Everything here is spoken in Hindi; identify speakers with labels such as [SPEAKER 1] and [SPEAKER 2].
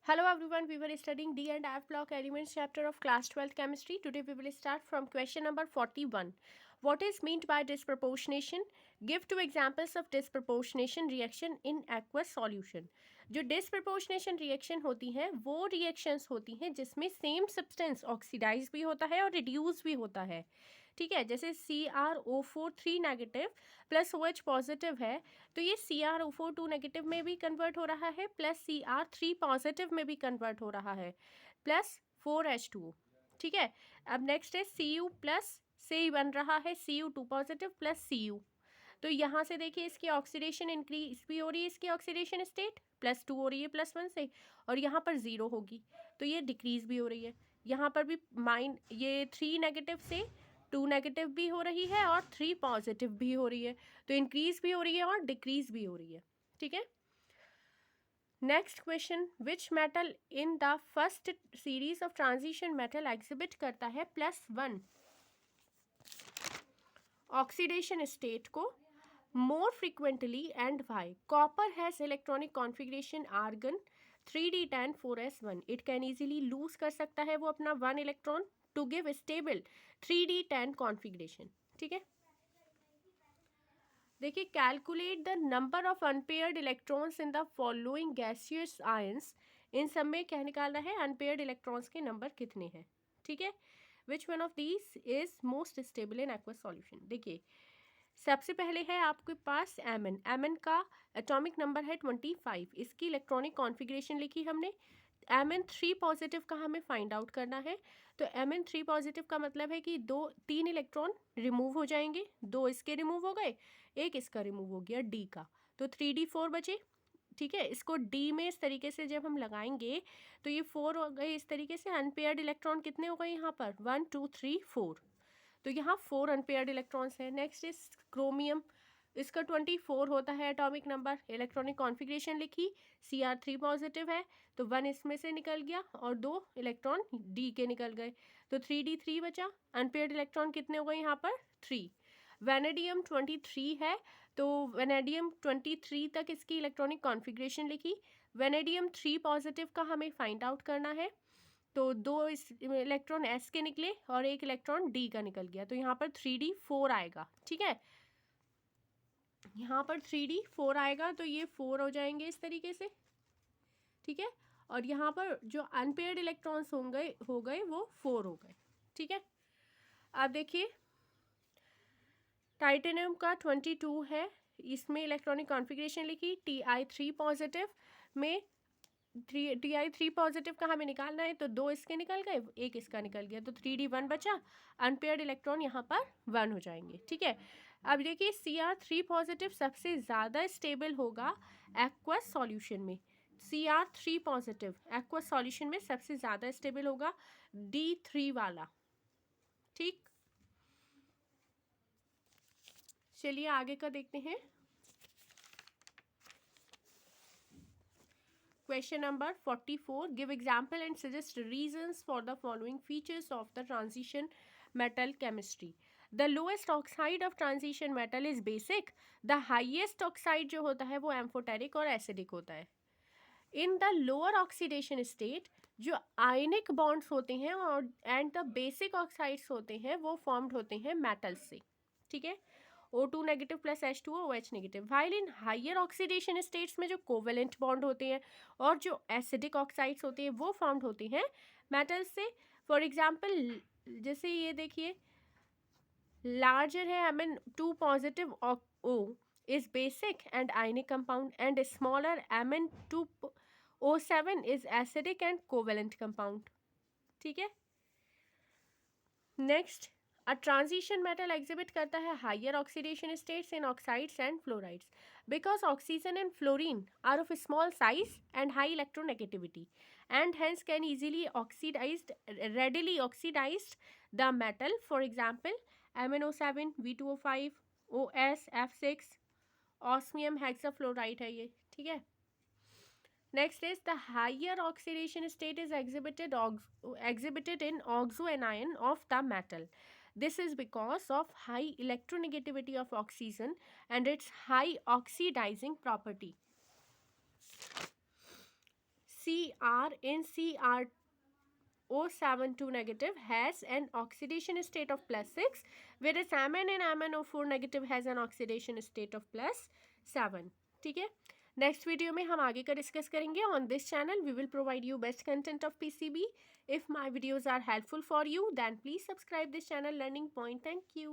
[SPEAKER 1] Hello everyone, we were studying D and F block elements chapter of class 12th chemistry. Today we will start from question number 41. What is meant by disproportionation? Give two examples of disproportionation reaction in aqueous solution. जो disproportionation reaction होती हैं वो reactions होती हैं जिसमें same substance oxidize भी होता है और reduce भी होता है. ठीक है, जैसे CrO4 3 negative plus OH positive है तो ये CrO4 2 नेगेटिव में भी कन्वर्ट हो रहा है प्लस Cr3 पॉजिटिव में भी कन्वर्ट हो रहा है प्लस 4H2O. ठीक है, अब नेक्स्ट है Cu प्लस से बन रहा है Cu2 पॉजिटिव प्लस Cu. तो यहाँ से देखिए इसकी ऑक्सीडेशन इंक्रीज भी हो रही है, इसकी ऑक्सीडेशन स्टेट +2 हो रही है +1 से, और यहाँ पर 0 होगी तो ये डिक्रीज भी हो रही है. यहाँ पर भी ये 3 नेगेटिव से 2 नेगेटिव भी हो रही है और 3 पॉजिटिव भी हो रही है, तो इंक्रीज भी हो रही है और डिक्रीज भी हो रही है. ठीक है, next question, which metal in the first series of transition metal exhibit करता है +1 ऑक्सीडेशन स्टेट को more frequently and why? Copper has electronic configuration argon 3d10 4s1. It can easily lose कर सकता है वो अपना 1 electron to give stable 3d10 configuration. ठीक है, देखिए calculate the number of unpaired electrons in the following gaseous ions. इन सब में क्या निकालना है, अनपेयर्ड इलेक्ट्रॉन्स के नंबर कितने हैं. ठीक है, which one of these is most stable in aqueous solution. देखिए सबसे पहले है आपके पास एमएन का एटॉमिक नंबर है 25. इसकी इलेक्ट्रॉनिक कॉन्फ़िगरेशन लिखी हमने. Mn3 पॉजिटिव का हमें फाइंड आउट करना है. तो Mn3 पॉजिटिव का मतलब है कि 3 इलेक्ट्रॉन रिमूव हो जाएंगे, 2 इसके रिमूव हो गए, 1 इसका रिमूव हो गया डी का, तो 3d4 बचे. ठीक है, इसको डी में इस तरीके से जब हम लगाएंगे तो ये 4 हो गए. इस तरीके से अनपेयर्ड इलेक्ट्रॉन कितने हो गए यहाँ पर 1 2 3 4, तो यहाँ 4 अनपेयर्ड इलेक्ट्रॉन्स हैं. नेक्स्ट इज क्रोमियम, इसका 24 होता है एटॉमिक नंबर. इलेक्ट्रॉनिक कॉन्फ़िगरेशन लिखी, Cr3 पॉजिटिव है तो 1 इसमें से निकल गया और 2 इलेक्ट्रॉन डी के निकल गए, तो 3d3 बचा. अनपेयर्ड इलेक्ट्रॉन कितने हो गए यहाँ पर 3. वेनेडियम 23 है तो वेनेडियम 23 तक इसकी इलेक्ट्रॉनिक कॉन्फ़िगरेशन लिखी. वेनेडियम 3 पॉजिटिव का हमें फाइंड आउट करना है, तो 2 इस इलेक्ट्रॉन एस के निकले और 1 इलेक्ट्रॉन डी का निकल गया, तो यहाँ पर 3d4 आएगा. ठीक है, यहाँ पर 3d4 आएगा तो ये 4 हो जाएंगे इस तरीके से. ठीक है, और यहाँ पर जो अनपेयर्ड इलेक्ट्रॉन्स हो गए वो 4 हो गए. ठीक है, अब देखिए टाइटेनियम का 22 है, इसमें इलेक्ट्रॉनिक कॉन्फ़िगरेशन लिखी. Ti3 पॉजिटिव में Ti3 पॉजिटिव का हमें निकालना है, तो 2 इसके निकल गए, 1 इसका निकल गया, तो 3d1 बचा. अनपेयर्ड इलेक्ट्रॉन यहाँ पर 1 हो जाएंगे. ठीक है, अब देखिए Cr3 पॉजिटिव सबसे ज़्यादा स्टेबल होगा एक्वस सॉल्यूशन में. Cr3 पॉजिटिव एक्वस सॉल्यूशन में सबसे ज़्यादा स्टेबल होगा D3 वाला. ठीक, चलिए आगे का देखते हैं. Question number 44. Give example and suggest reasons for the following features of the transition metal chemistry. The lowest oxide of transition metal is basic. The highest oxide जो होता है वो amphoteric और acidic होता है. In the lower oxidation state जो ionic bonds होते हैं और and the basic oxides होते हैं वो formed होते हैं metals से. ठीक है, O2 negative plus H2O OH negative. While in higher oxidation states में जो कोवेलेंट बॉन्ड होते हैं और जो एसिडिक ऑक्साइड्स होते हैं वो फॉर्म्ड होते हैं मेटल्स से. फॉर एग्जांपल जैसे ये देखिए लार्जर है Mn2 positive O is basic and ionic compound and smaller Mn2O7 is acidic and covalent compound. ठीक है, next a transition metal exhibit करता है higher oxidation states in oxides and fluorides because oxygen and fluorine are of small size and high electronegativity and hence can easily oxidised readily oxidized the metal. For example MnO7 V2O5 OS F6 osmium hexafluoride है ये. ठीक है, next is the higher oxidation state is exhibited in oxoanion of the metal. This is because of high electronegativity of oxygen and its high oxidizing property. Cr in CrO72 negative has an oxidation state of +6, whereas Mn in MnO4 negative has an oxidation state of +7. ठीक है, नेक्स्ट वीडियो में हम आगे का डिस्कस करेंगे. On this channel we will provide you best content of PCB. If my videos are helpful for you, then please subscribe this channel Learning Point. Thank you.